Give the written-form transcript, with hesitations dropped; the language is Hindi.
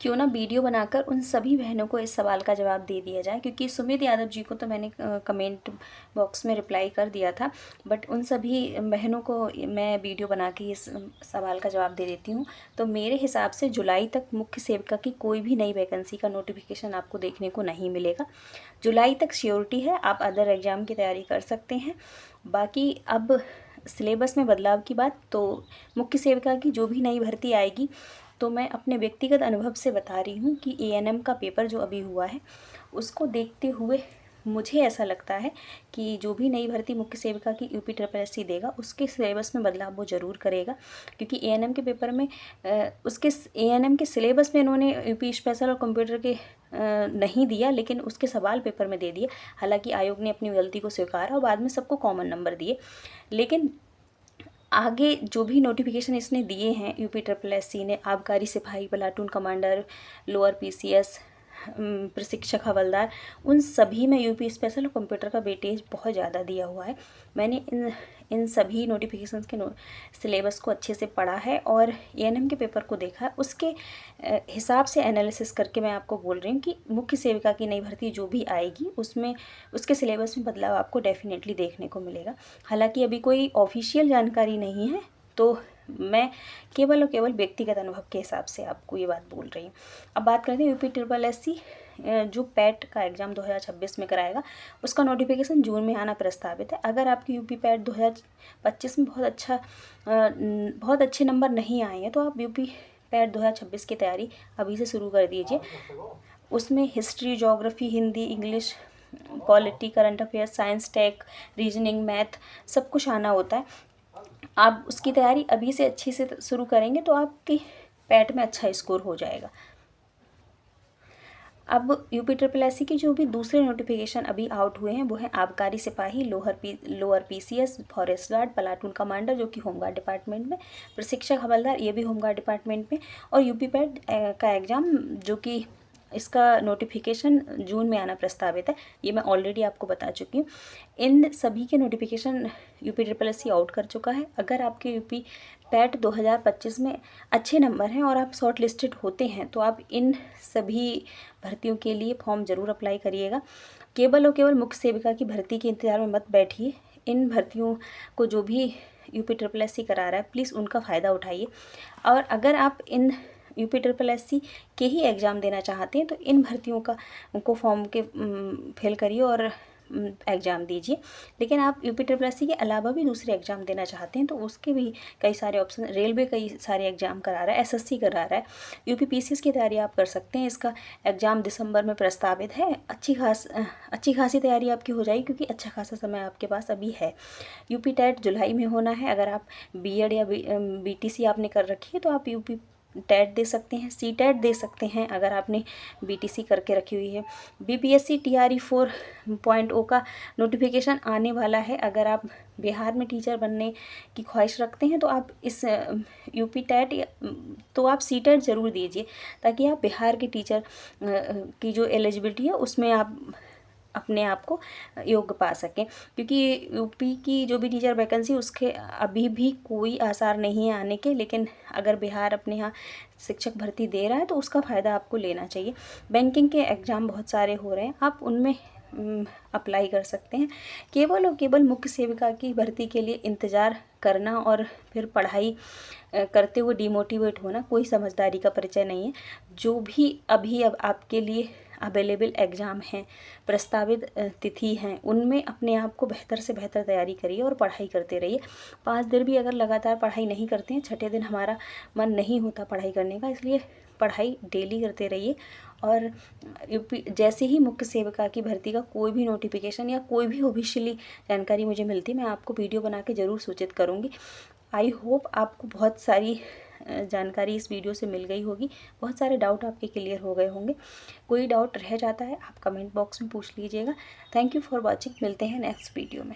क्यों ना वीडियो बनाकर उन सभी बहनों को इस सवाल का जवाब दे दिया जाए, क्योंकि सुमित यादव जी को तो मैंने कमेंट बॉक्स में रिप्लाई कर दिया था, बट उन सभी बहनों को मैं वीडियो बना के इस सवाल का जवाब दे देती हूँ। तो मेरे हिसाब से जुलाई तक मुख्य सेविका की कोई भी नई वैकेंसी का नोटिफिकेशन आपको देखने को नहीं मिलेगा। जुलाई तक श्योरिटी है, आप अदर एग्ज़ाम की तैयारी कर सकते हैं। बाकी अब सिलेबस में बदलाव की बात, तो मुख्य सेविका की जो भी नई भर्ती आएगी, तो मैं अपने व्यक्तिगत अनुभव से बता रही हूँ कि एएनएम का पेपर जो अभी हुआ है उसको देखते हुए मुझे ऐसा लगता है कि जो भी नई भर्ती मुख्य सेविका की यूपी SSSC देगा उसके सिलेबस में बदलाव वो ज़रूर करेगा, क्योंकि एएनएम के पेपर में उसके एएनएम के सिलेबस में इन्होंने यूपी स्पेशल और कंप्यूटर के नहीं दिया, लेकिन उसके सवाल पेपर में दे दिए। हालांकि आयोग ने अपनी गलती को स्वीकारा और बाद में सबको कॉमन नंबर दिए, लेकिन आगे जो भी नोटिफिकेशन इसने दिए हैं यूपी SSSC ने, आबकारी सिपाही, प्लाटून कमांडर, लोअर पीसीएस, प्रशिक्षक हवलदार, उन सभी में यूपी स्पेशल और कंप्यूटर का वेटेज बहुत ज़्यादा दिया हुआ है। मैंने इन सभी नोटिफिकेशंस के सिलेबस को अच्छे से पढ़ा है और एएनएम के पेपर को देखा है। उसके हिसाब से एनालिसिस करके मैं आपको बोल रही हूँ कि मुख्य सेविका की नई भर्ती जो भी आएगी उसमें उसके सिलेबस में बदलाव आपको डेफिनेटली देखने को मिलेगा। हालांकि अभी कोई ऑफिशियल जानकारी नहीं है, तो मैं केवल और केवल व्यक्तिगत अनुभव के हिसाब से आपको ये बात बोल रही हूँ। अब बात करते हैं यूपी SSSC जो पैट का एग्ज़ाम 2026 में कराएगा, उसका नोटिफिकेशन जून में आना प्रस्तावित है। अगर आपकी यूपी पैट 2025 में बहुत अच्छे नंबर नहीं आए हैं, तो आप यूपी पैट 2026 की तैयारी अभी से शुरू कर दीजिए। उसमें history, geography, Hindi, English, polity, current affairs, science, tech, reasoning, math सब कुछ आना होता है। आप उसकी तैयारी अभी से अच्छी से शुरू करेंगे तो आपकी पैट में अच्छा स्कोर हो जाएगा। अब यूपी SSSC की जो भी दूसरे नोटिफिकेशन अभी आउट हुए हैं वो हैं आबकारी सिपाही, lower PCS, forest guard, platoon commander जो कि होमगार्ड डिपार्टमेंट में, प्रशिक्षक हवलदार ये भी होमगार्ड डिपार्टमेंट में, और यूपी पैट का एग्ज़ाम जो कि इसका नोटिफिकेशन जून में आना प्रस्तावित है। ये मैं ऑलरेडी आपको बता चुकी हूँ। इन सभी के नोटिफिकेशन यूपी SSSC आउट कर चुका है। अगर आपके यूपी पैट 2025 में अच्छे नंबर हैं और आप शॉर्ट लिस्टेड होते हैं तो आप इन सभी भर्तियों के लिए फॉर्म ज़रूर अप्लाई करिएगा। केवल और केवल मुख्य सेविका की भर्ती के इंतज़ार में मत बैठिए। इन भर्तियों को जो भी यूपी SSSC करा रहा है प्लीज़ उनका फ़ायदा उठाइए। और अगर आप इन यूपी SSSC के ही एग्ज़ाम देना चाहते हैं तो इन भर्तियों को फॉर्म के फिल करिए और एग्ज़ाम दीजिए। लेकिन आप यूपी SSSC के अलावा भी दूसरे एग्ज़ाम देना चाहते हैं तो उसके भी कई सारे ऑप्शन, रेलवे कई सारे एग्ज़ाम करा रहा है, एसएससी करा रहा है, यूपी पीसीएस की तैयारी आप कर सकते हैं। इसका एग्ज़ाम दिसंबर में प्रस्तावित है। अच्छी खासी तैयारी आपकी हो जाएगी क्योंकि अच्छा खासा समय आपके पास अभी है। यूपी टेट जुलाई में होना है। अगर आप बीएड या बीटीसी आपने कर रखी है तो आप यूपी टेट दे सकते हैं, सीटेट दे सकते हैं अगर आपने बीटीसी करके रखी हुई है। बीपीएससी TRE 4.0 का नोटिफिकेशन आने वाला है। अगर आप बिहार में टीचर बनने की ख्वाहिश रखते हैं तो आप इस यूपी टेट तो आप सीटेट ज़रूर दीजिए, ताकि आप बिहार के टीचर की जो एलिजिबिलिटी है उसमें आप अपने आप को योग्य पा सकें। क्योंकि यूपी की जो भी टीचर वैकेंसी उसके अभी भी कोई आसार नहीं है आने के, लेकिन अगर बिहार अपने यहाँ शिक्षक भर्ती दे रहा है तो उसका फ़ायदा आपको लेना चाहिए। बैंकिंग के एग्ज़ाम बहुत सारे हो रहे हैं, आप उनमें अप्लाई कर सकते हैं। केवल और केवल मुख्य सेविका की भर्ती के लिए इंतज़ार करना और फिर पढ़ाई करते हुए डिमोटिवेट होना कोई समझदारी का परिचय नहीं है। जो भी अभी अब आपके लिए अवेलेबल एग्ज़ाम हैं, प्रस्तावित तिथि हैं, उनमें अपने आप को बेहतर से बेहतर तैयारी करिए और पढ़ाई करते रहिए। 5 दिन भी अगर लगातार पढ़ाई नहीं करते हैं, छठे दिन हमारा मन नहीं होता पढ़ाई करने का, इसलिए पढ़ाई डेली करते रहिए। और यूपी जैसे ही मुख्य सेविका की भर्ती का कोई भी नोटिफिकेशन या कोई भी ऑफिशियली जानकारी मुझे मिलती मैं आपको वीडियो बना के ज़रूर सूचित करूँगी। आई होप आपको बहुत सारी जानकारी इस वीडियो से मिल गई होगी, बहुत सारे डाउट आपके क्लियर हो गए होंगे। कोई डाउट रह जाता है आप कमेंट बॉक्स में पूछ लीजिएगा। Thank you for watching. मिलते हैं नेक्स्ट वीडियो में।